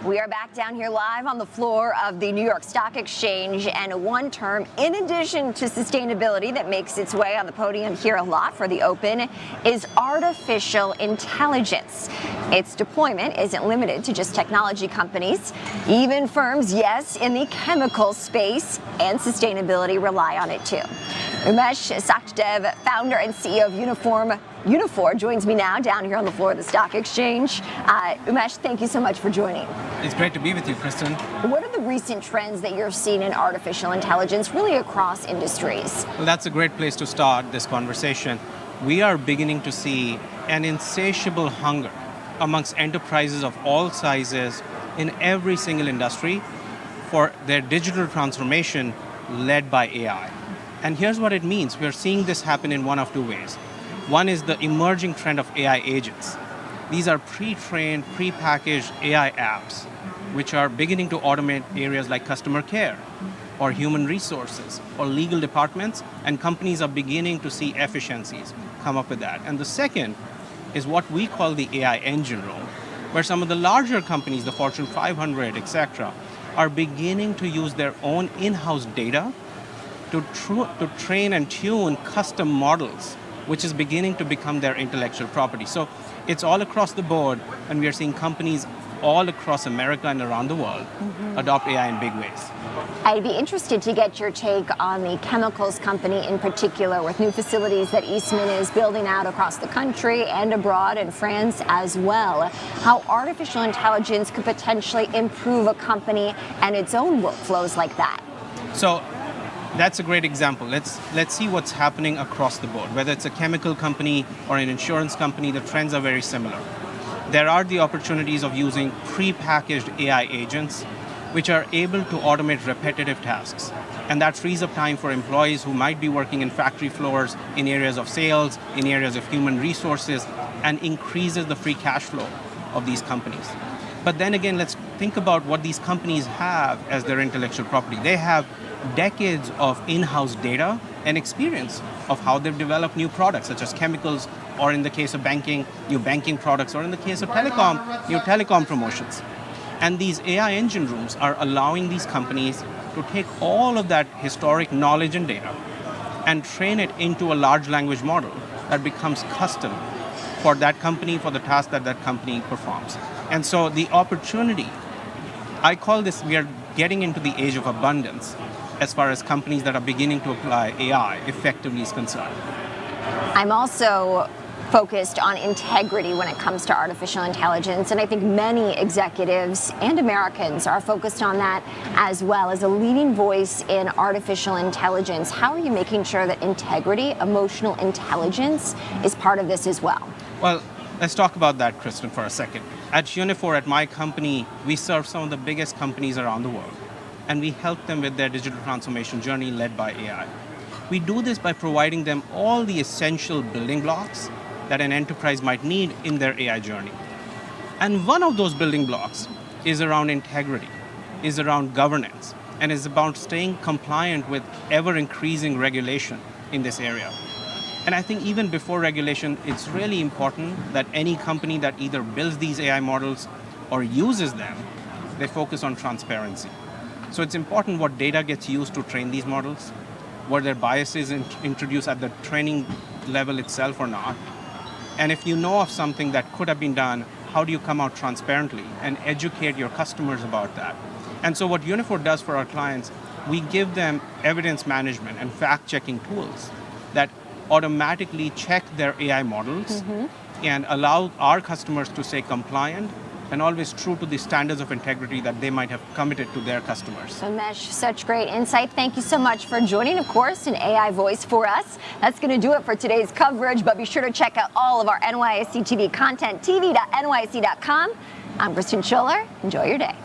We are back down here live on the floor of the New York Stock Exchange, and one term, in addition to sustainability, that makes its way on the podium here a lot for the Open is artificial intelligence. Its deployment isn't limited to just technology companies. Even firms, yes, in the chemical space and sustainability rely on it too. Umesh Sachdev, founder and CEO of Uniphore, joins me now down here on the floor of the Stock Exchange. Umesh, thank you so much for joining. It's great to be with you, Kristen. What are the recent trends that you're seeing in artificial intelligence, really across industries? Well, that's a great place to start this conversation. We are beginning to see an insatiable hunger amongst enterprises of all sizes in every single industry for their digital transformation led by AI. And here's what it means. We're seeing this happen in one of two ways. One is the emerging trend of AI agents. These are pre-trained, pre-packaged AI apps, which are beginning to automate areas like customer care, or human resources, or legal departments, and companies are beginning to see efficiencies come up with that. And the second is what we call the AI engine room, where some of the larger companies, the Fortune 500, etc., are beginning to use their own in-house data to train and tune custom models, which is beginning to become their intellectual property. So it's all across the board, and we are seeing companies all across America and around the world adopt AI in big ways. I'd be interested to get your take on the chemicals company in particular, with new facilities that Eastman is building out across the country and abroad, in France as well. How artificial intelligence could potentially improve a company and its own workflows like that. So that's a great example. Let's see what's happening across the board. Whether it's a chemical company or an insurance company, the trends are very similar. There are the opportunities of using pre-packaged AI agents, which are able to automate repetitive tasks. And that frees up time for employees who might be working in factory floors, in areas of sales, in areas of human resources, and increases the free cash flow of these companies. But then again, let's think about what these companies have as their intellectual property. They have decades of in-house data and experience of how they've developed new products, such as chemicals, or in the case of banking, new banking products, or in the case of telecom, new telecom promotions. And these AI engine rooms are allowing these companies to take all of that historic knowledge and data and train it into a large language model that becomes custom for that company, for the task that that company performs. And so the opportunity, I call this, we are getting into the age of abundance as far as companies that are beginning to apply AI effectively is concerned. I'm also focused on integrity when it comes to artificial intelligence, and I think many executives and Americans are focused on that as well. As a leading voice in artificial intelligence, how are you making sure that integrity, emotional intelligence, is part of this as well? Well, let's talk about that, Kristen, for a second. At Uniphore, at my company, we serve some of the biggest companies around the world, and we help them with their digital transformation journey led by AI. We do this by providing them all the essential building blocks that an enterprise might need in their AI journey. And one of those building blocks is around integrity, is around governance, and is about staying compliant with ever-increasing regulation in this area. And I think even before regulation, it's really important that any company that either builds these AI models or uses them, they focus on transparency. So it's important what data gets used to train these models, were there biases introduced at the training level itself or not. And if you know of something that could have been done, how do you come out transparently and educate your customers about that? And so what Uniphore does for our clients, we give them evidence management and fact-checking tools that automatically check their AI models and allow our customers to stay compliant and always true to the standards of integrity that they might have committed to their customers. Umesh, such great insight. Thank you so much for joining, of course, an AI voice for us. That's going to do it for today's coverage, but be sure to check out all of our NYSE TV content, tv.nysc.com. I'm Kristen Scholer. Enjoy your day.